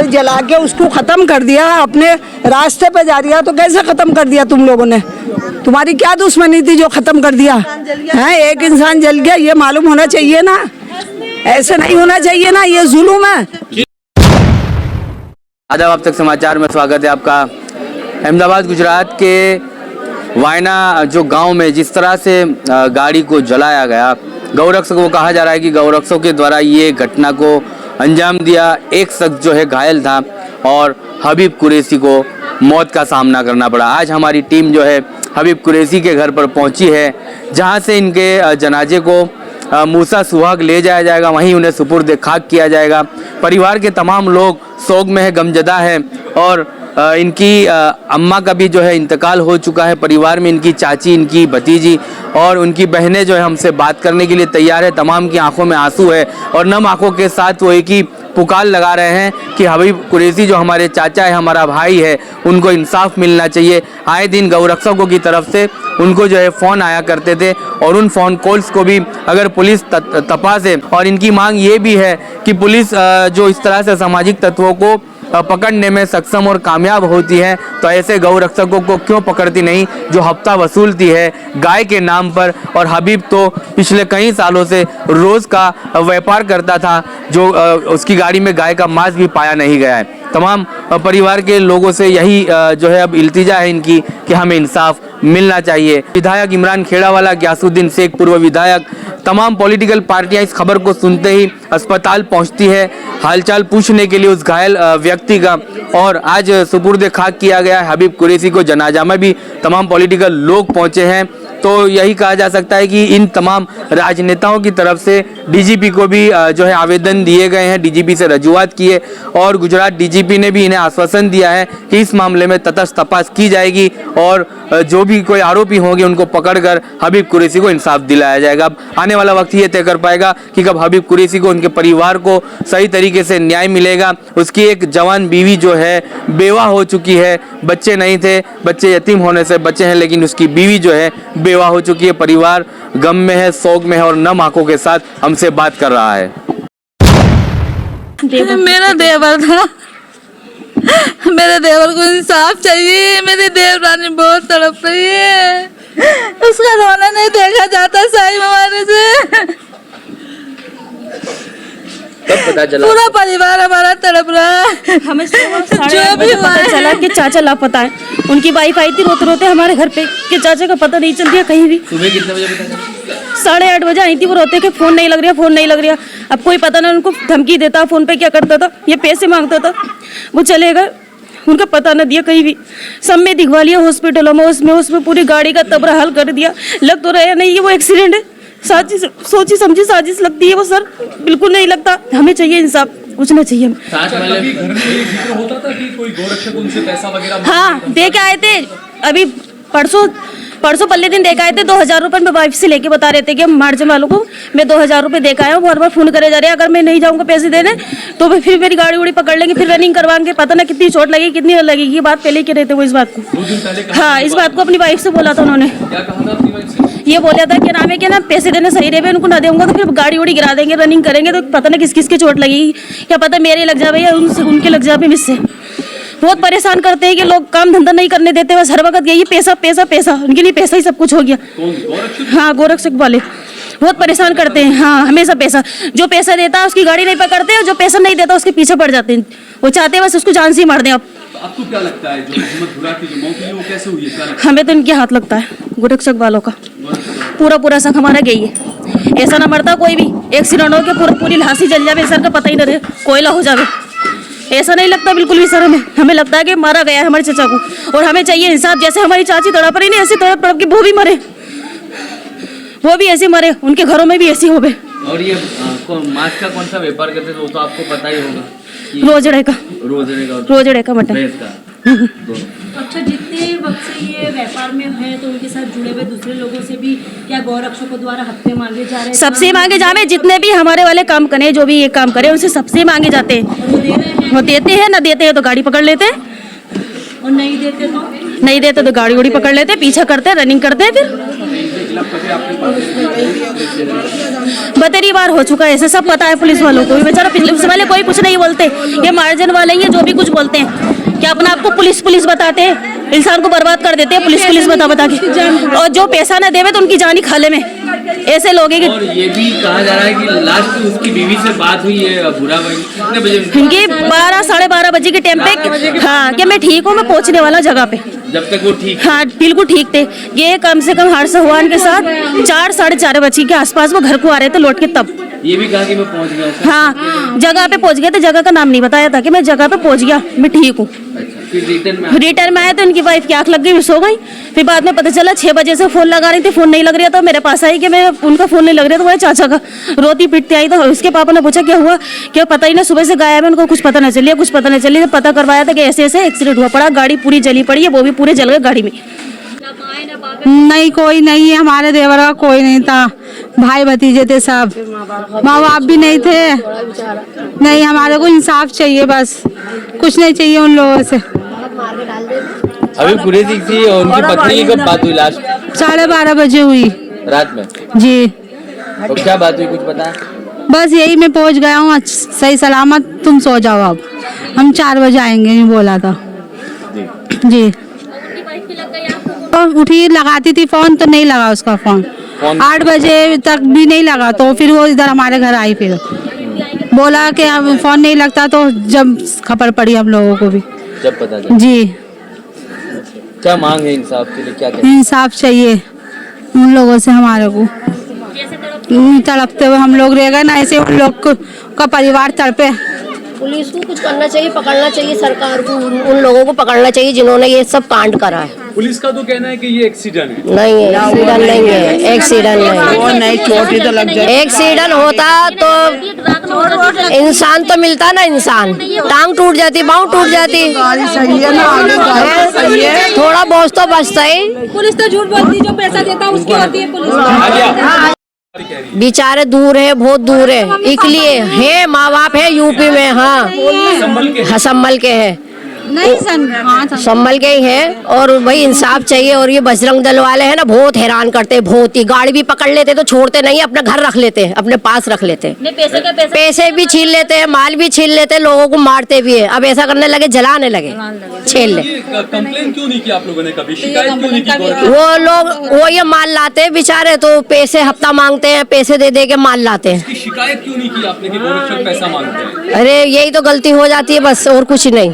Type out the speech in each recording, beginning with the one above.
जला के उसको खत्म कर दिया, अपने रास्ते पे जा रही तो कैसे खत्म कर दिया तुम लोगों ने? तुम्हारी क्या दुश्मनी थी जो खत्म कर दिया है? एक इंसान जल गया, ये मालूम होना चाहिए ना, ऐसे नहीं होना चाहिए ना, ये जुल्म है। आदाब, अब तक समाचार में स्वागत है आपका। अहमदाबाद गुजरात के वायना जो गांव में जिस तरह से गाड़ी को जलाया गया, गौरक्षकों को कहा जा रहा है कि गौरक्षकों के द्वारा ये घटना को अंजाम दिया। एक शख्स जो है घायल था और हबीब कुरैशी को मौत का सामना करना पड़ा। आज हमारी टीम जो है हबीब कुरैशी के घर पर पहुंची है, जहां से इनके जनाजे को मूसा सुहाग ले जाया जाएगा, वहीं उन्हें सुपुर्द खाक किया जाएगा। परिवार के तमाम लोग शोक में है, गमजदा है और इनकी अम्मा का भी जो है इंतकाल हो चुका है। परिवार में इनकी चाची, इनकी भतीजी और उनकी बहनें जो है हमसे बात करने के लिए तैयार है। तमाम की आंखों में आंसू है और नम आंखों के साथ वो एक ही पुकार लगा रहे हैं कि हबीब कुरैशी जो हमारे चाचा है, हमारा भाई है, उनको इंसाफ मिलना चाहिए। आए दिन गौरक्षकों की तरफ से उनको जो है फ़ोन आया करते थे और उन फ़ोन कॉल्स को भी अगर पुलिस तपासे, और इनकी मांग ये भी है कि पुलिस जो इस तरह से सामाजिक तत्वों को पकड़ने में सक्षम और कामयाब होती है, तो ऐसे गौरक्षकों को क्यों पकड़ती नहीं जो हफ्ता वसूलती है गाय के नाम पर। और हबीब तो पिछले कई सालों से रोज़ का व्यापार करता था, जो उसकी गाड़ी में गाय का मांस भी पाया नहीं गया है। तमाम परिवार के लोगों से यही जो है अब इल्तिजा है इनकी कि हमें इंसाफ मिलना चाहिए। विधायक इमरान खेड़ावाला, ग्यासुद्दीन शेख पूर्व विधायक, तमाम पॉलिटिकल पार्टियां इस खबर को सुनते ही अस्पताल पहुंचती है हालचाल पूछने के लिए उस घायल व्यक्ति का। और आज सुपुर्द खाक किया गया है हबीब कुरैशी को। जनाजा में भी तमाम पॉलिटिकल लोग पहुंचे हैं। तो यही कहा जा सकता है कि इन तमाम राजनेताओं की तरफ से डीजीपी को भी जो है आवेदन दिए गए हैं, डीजीपी से रजूआत की है और गुजरात डीजीपी ने भी इन्हें आश्वासन दिया है कि इस मामले में तटस्थ तपास की जाएगी और जो भी कोई आरोपी होंगे उनको पकड़कर हबीब कुरैशी को इंसाफ दिलाया जाएगा। अब आने वाला वक्त ये तय कर पाएगा कि कब हबीब कुरैशी को, उनके परिवार को सही तरीके से न्याय मिलेगा। उसकी एक जवान बीवी जो है बेवा हो चुकी है, बच्चे नहीं थे, बच्चे यतीम होने से बचे हैं, लेकिन उसकी बीवी जो है बेवा हो चुकी है। परिवार गम में है, शोक में है और नम आंखों के साथ हमसे बात कर रहा है। मेरा देवर था, मेरे देवर को इंसाफ चाहिए। मेरी देवरानी बहुत तड़प रही है, उसका रोना नहीं देखा जाता सही हमारे से। कब पता चला? पूरा परिवार हमारा तड़प रहा है। हमें जो भी पता चला कि चाचा लापता है। उनकी वाइफ आई थी रोते रोते हमारे घर पे कि चाचा का पता नहीं चल रहा कहीं भी। सुबह कितने बजे पता चला? 8:30 बजे आई थी वो रोते कि फोन नहीं लग रहा, फोन नहीं लग रहा। अब कोई पता नहीं उनको धमकी देता, फोन पे क्या करता था, ये पैसे मांगता था, वो चले गए, उनका पता न दिया कहीं भी। सब में दिखवा लिया हॉस्पिटलों में, उसमें पूरी गाड़ी का तबरा हल कर दिया। लग तो रहा नहीं ये वो एक्सीडेंट है, साजिश, सोची समझी साजिश लगती है वो सर, बिल्कुल नहीं लगता। हमें चाहिए इंसाफ, कुछ नहीं चाहिए। होता था कि कोई गौरक्षक उनसे पैसा वगैरह? हाँ, दे के आए थे अभी परसों पल्ले दिन देखा आए थे 2000 रुपए में वाइफ से लेके बता रहे थे कि मार्जिन वालों को मैं 2000 रुपए देखा आया हूँ। बार बार फोन करे जा रहे हैं, अगर मैं नहीं जाऊँगा पैसे देने तो फिर मेरी गाड़ी उड़ी पकड़ लेंगे, फिर रनिंग करवाएंगे, पता ना कितनी चोट लगेगी कितनी लगेगी। ये बात पहले ही कह रहे थे वो इस बात को। हाँ, इस बात को अपनी वाइफ से बोला था उन्होंने। ये बोला था कि नाम है कि ना पैसे देने सही रहे, उनको ना दूंगा तो फिर गाड़ी उड़ी गिरा देंगे, रनिंग करेंगे तो पता ना किस किस की चोट लगेगी, क्या पता मेरे लग जाए या उनके लग जाए मुझसे। बहुत परेशान करते हैं कि लोग काम धंधा नहीं करने देते, बस हर वक्त यही पैसा पैसा पैसा, उनके लिए पैसा ही सब कुछ हो गया। हाँ, गोरक्षक वाले बहुत परेशान करते हैं। हाँ, हमेशा पैसा, जो पैसा देता है उसकी गाड़ी नहीं पकड़ते और जो पैसा नहीं देता उसके पीछे पड़ जाते हैं। वो चाहते हैं बस उसको जान से ही मार दें। अब आपको क्या लगता है जो मोहम्मद बुरा की जो मौत हुई वो कैसे हुई है? हमें तो इनके हाथ लगता है, गोरक्षक वालों का पूरा शक हमारा गई है। ऐसा ना मरता कोई भी, एक्सीडेंट हो के पूरी लाश ही जल जावे, सर का पता ही न रहे, कोयला हो जावे, ऐसा नहीं लगता बिल्कुल भी सर। हमें लगता है कि मारा गया है हमारे चाचा को और हमें चाहिए इंसाफ। जैसे हमारी चाची तड़प रही नहीं, ऐसे तड़प के वो भी मरे, वो भी ऐसे मरे, उनके घरों में भी ऐसे हो गए। और ये मांस का कौन सा व्यापार करते थे वो तो आपको पता ही होगा। रोजड़े का मटन। अच्छा, जितने वक्त से ये व्यापार में है तो उनके साथ जुड़े हुए दूसरे लोगों से भी क्या गौरक्षकों द्वारा हफ्ते मांगे जा रहे हैं? सबसे मांगे जावे, जितने भी हमारे वाले काम करे, जो भी ये काम करे उनसे सबसे मांगे जाते हैं। वो देते हैं, ना देते हैं तो गाड़ी पकड़ लेते हैं, और नहीं देते तो गाड़ी उड़ी पकड़ लेते, पीछा करते, रनिंग करते हैं। फिर बतेरी बार हो चुका है ऐसे, सब पता है पुलिस वालों को भी। बेचारा पुलिस वाले कोई कुछ नहीं बोलते, ये मार्जिन वाले ही हैं जो भी कुछ बोलते हैं, क्या अपना आपको पुलिस पुलिस बताते हैं, इंसान को बर्बाद कर देते हैं पुलिस पुलिस बता के। और जो पैसा न देवे तो उनकी जान ही खाले में, ऐसे लोग हैं। और ये भी कहा जा रहा है कि लास्ट उसकी बीवी से बात हुई है बुरा भाई कितने बजे? इनकी 12 साढ़े 12 बजे के टाइम पे, हाँ कि मैं ठीक हूँ, मैं पहुँचने वाला जगह पे। जब तक वो ठीक, हाँ बिल्कुल ठीक थे। ये कम से कम हर्ष हुआन के साथ 4 साढ़े 4 बजे के आसपास वो घर को आ रहे थे लौट के, तब ये भी कहा कि मैं पहुंच गया हूं। हाँ जगह पे पहुंच गए थे, जगह का नाम नहीं बताया था कि मैं जगह पे पहुंच गया, मैं ठीक हूँ। फिर रिटर्न में आए तो इनकी वाइफ की आंख लग गई, मिस हो गई। फिर बाद में पता चला 6 बजे से फोन लगा रही थी, फोन नहीं लग रहा था। मेरे पास आई कि मैं उनका फोन नहीं लग रहा था, वो चाचा का रोती पिटती आई। तो उसके पापा ने पूछा क्या हुआ, क्या पता ही ना, सुबह से गायब है, उनको कुछ पता नहीं चलिए, कुछ पता नहीं चलिए। पता करवाया था कि ऐसे ऐसे एक्सीडेंट हुआ पड़ा, गाड़ी पूरी जली पड़ी है, वो भी पूरे जल गए गाड़ी में। नहीं कोई नहीं है, हमारे देवर का कोई नहीं था, भाई भतीजे थे सब, माँ बाप भी नहीं थे। नहीं हमारे को इंसाफ चाहिए, बस कुछ नहीं चाहिए उन लोगों से। अभी पूरी थी और उनकी पत्नी की कब बात हुई लास्ट? 12:30 बजे हुई रात में जी। और क्या बात हुई कुछ पता? बस यही मैं पहुंच गया हूँ सही सलामत, तुम सो जाओ, अब हम 4 बजे आएंगे, नहीं बोला था जी। और उठी लगाती थी फोन तो नहीं लगा उसका फोन, 8 बजे तक भी नहीं लगा। तो फिर वो इधर हमारे घर आई, फिर बोला कि अब फोन नहीं लगता, तो जब खबर पड़ी हम लोगों को भी जब पता चला जी। क्या मांग है इंसाफ के लिए, क्या कहते? इंसाफ चाहिए उन लोगों से, हमारे को तड़पते हुए हम लोग रह गए ना, ऐसे उन लोग का परिवार तड़पे। पुलिस को कुछ करना चाहिए, पकड़ना चाहिए, सरकार को उन लोगों को पकड़ना चाहिए जिन्होंने ये सब कांड करा है। पुलिस का तो कहना है कि ये एक्सीडेंट है। नहीं है, एक्सीडेंट नहीं है, एक्सीडेंट नहीं, चोटी तो लग जाए। एक्सीडेंट होता तो इंसान तो मिलता ना, इंसान टांग टूट जाती, पाँव टूट जाती, थोड़ा बहुत तो बचता है। पुलिस तो झूठ बोलती, जो पैसा देता है उसकी होती है पुलिस। बेचारे दूर है, बहुत दूर है, इसलिए है माँ बाप है यूपी में, हाँ संभल के है, संभल के ही है। और भाई इंसाफ चाहिए। और ये बजरंग दल वाले हैं ना, बहुत हैरान करते हैं, बहुत ही। गाड़ी भी पकड़ लेते तो छोड़ते नहीं, अपने घर रख लेते हैं, अपने पास रख लेते हैं, पैसे भी छीन लेते हैं, माल भी छीन लेते हैं, लोगों को मारते भी है। अब ऐसा करने लगे, जलाने लगे, छीन ले। कंप्लेन क्यों नहीं की आप लोगों ने, कभी शिकायत क्यों नहीं की? वो लोग वो ये माल लाते हैं बेचारे, तो पैसे हफ्ता मांगते हैं, पैसे दे दे के माल लाते हैं। शिकायत क्यों नहीं की आपने कि गोरक्षक पैसा मांगते हैं? अरे यही तो गलती हो जाती है बस, और कुछ नहीं।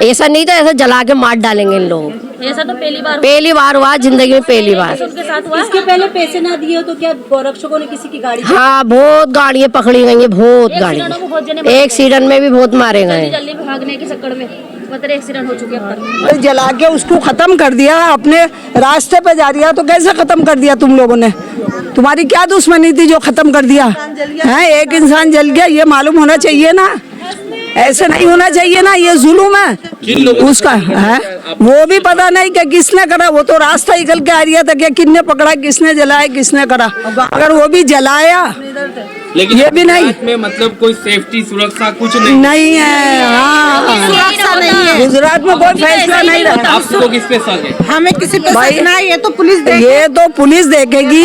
ऐसा नहीं तो ऐसा जला के मार डालेंगे इन लोगों को। ऐसा तो पहली बार हुआ जिंदगी में, पहली बार। इसके पहले पैसे ना दिए तो क्या गोरक्षकों ने किसी की गाड़ी? हाँ बहुत गाड़ियाँ पकड़ी गई है, बहुत गाड़ियाँ। एक्सीडेंट में भी बहुत मारे गए, जल्दी भागने के चक्कर में एक्सीडेंट हो चुके हैं। जला के उसको खत्म कर दिया, अपने रास्ते पे जा रहा तो कैसे खत्म कर दिया तुम लोगों ने? तुम्हारी क्या दुश्मनी थी जो खत्म कर दिया है? एक इंसान जल गया, ये मालूम होना चाहिए ना, ऐसे नहीं होना चाहिए ना, ये जुल्म है उसका है। वो भी पता नहीं कि किसने करा, वो तो रास्ता निकल के आ रहा था कि किसने पकड़ा, किसने जलाया, किसने करा। अगर वो भी जलाया, लेकिन ये भी नहीं में मतलब कोई सेफ्टी सुरक्षा कुछ नहीं है। हाँ सुरक्षा नहीं है, गुजरात में कोई फैसला नहीं रहता। आपको किस पे शक है? हमें किसी पे शक नहीं, ये तो पुलिस ये तो पुलिस देखेगी,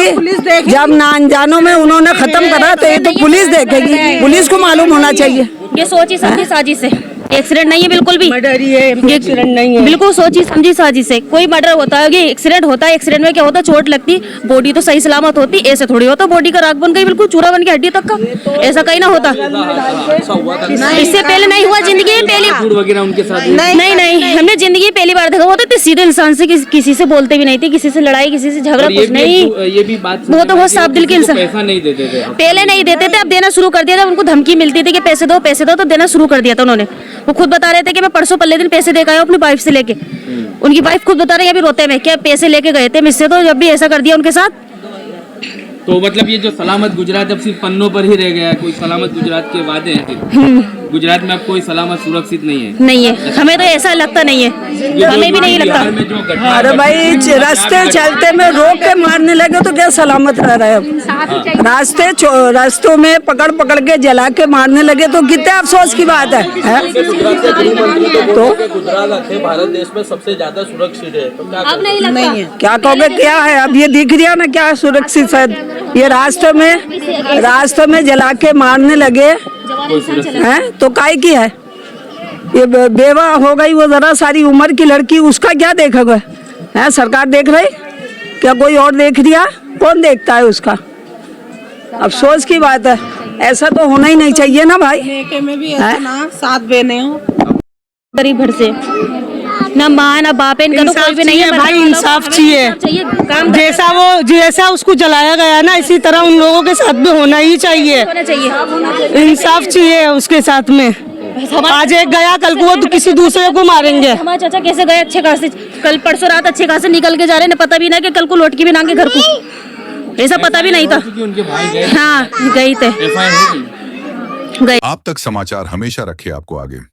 जब ना अनजानों में उन्होंने खत्म करा तो ये तो पुलिस देखेगी, पुलिस को मालूम होना चाहिए। ये सोची समझी साजिश है, एक्सीडेंट नहीं है बिल्कुल भी। मर्डर ही है, एक्सीडेंट नहीं है। बिल्कुल सोची समझी साजिश है। कोई मर्डर होता है, ये एक्सीडेंट होता है, एक्सीडेंट में क्या होता है, चोट लगती, बॉडी तो सही सलामत होती, ऐसे थोड़ी होता बॉडी का राख बन गई, बिल्कुल चूरा बन के हड्डी तक का, ऐसा कहीं ना होता। इससे पहले नहीं हुआ जिंदगी में, पहली वगैरह उनके साथ? नहीं, हमने जिंदगी में पहली बार देखा। होता तो सीधे इंसान से किसी से बोलते भी नहीं थे, किसी से लड़ाई, किसी से झगड़ा, कुछ नहीं। ये भी बात वो तो बहुत साफ दिल के इंसान, पैसा नहीं देते थे पहले नहीं देते थे, अब देना शुरू कर दिया था। उनको धमकी मिलती थी कि पैसे दो तो देना शुरू कर दिया था उन्होंने। वो खुद बता रहे थे कि मैं परसों पल्ले दिन पैसे देकर आया अपनी वाइफ से लेके। उनकी वाइफ खुद बता रही है, अभी रोते में, क्या पैसे लेके गए थे मुझसे, तो जब भी ऐसा कर दिया उनके साथ। तो मतलब ये जो सलामत गुजरात अब सिर्फ पन्नों पर ही रह गया, कोई सलामत गुजरात के वादे हैं? गुजरात में अब कोई सलामत सुरक्षित नहीं है। नहीं है, हमें तो ऐसा लगता नहीं है, हमें भी नहीं लगता। बिहार में जो घटना अरे भाई रास्ते चलते में रोक के मारने लगे तो क्या सलामत रह रहे अब? रास्तों में पकड़ पकड़ के जला के मारने लगे तो कितने अफसोस की बात है? तो भारत देश में सबसे ज्यादा सुरक्षित है, तो क्या अब नहीं लगता। क्या कहोगे क्या है? अब ये दिख रहा ना क्या सुरक्षित है? ये रास्ते में जला के मारने लगे हैं तो काय की है? ये बेवा हो गई वो जरा सारी उम्र की लड़की, उसका क्या देखोगे? है सरकार देख रही क्या? कोई और देख रहा? कौन देखता है उसका? अफसोस की बात है, ऐसा तो होना ही नहीं चाहिए ना भाई। साथ बहने हो, गरीब घर से, ना माँ ना बाप है, इनका तो कोई भी नहीं है भाई, इंसाफ चाहिए। काम जैसा उसको जलाया गया ना, इसी तरह उन लोगों के साथ भी होना ही चाहिए। होना चाहिए। इंसाफ चाहिए उसके साथ में। आज एक गया, कल को वो तो किसी दूसरे को मारेंगे। हमारे चाचा कैसे गए अच्छे खासे, कल परसों रात अच्छे खासे निकल के जा रहे हैं, पता भी ना कि कल को लौट के भी ना आएंगे घर को, ऐसा पता भी नहीं था। उनके भाई गए, हाँ गई थे, FIR होगी। गई। आप तक समाचार हमेशा रखे आपको आगे।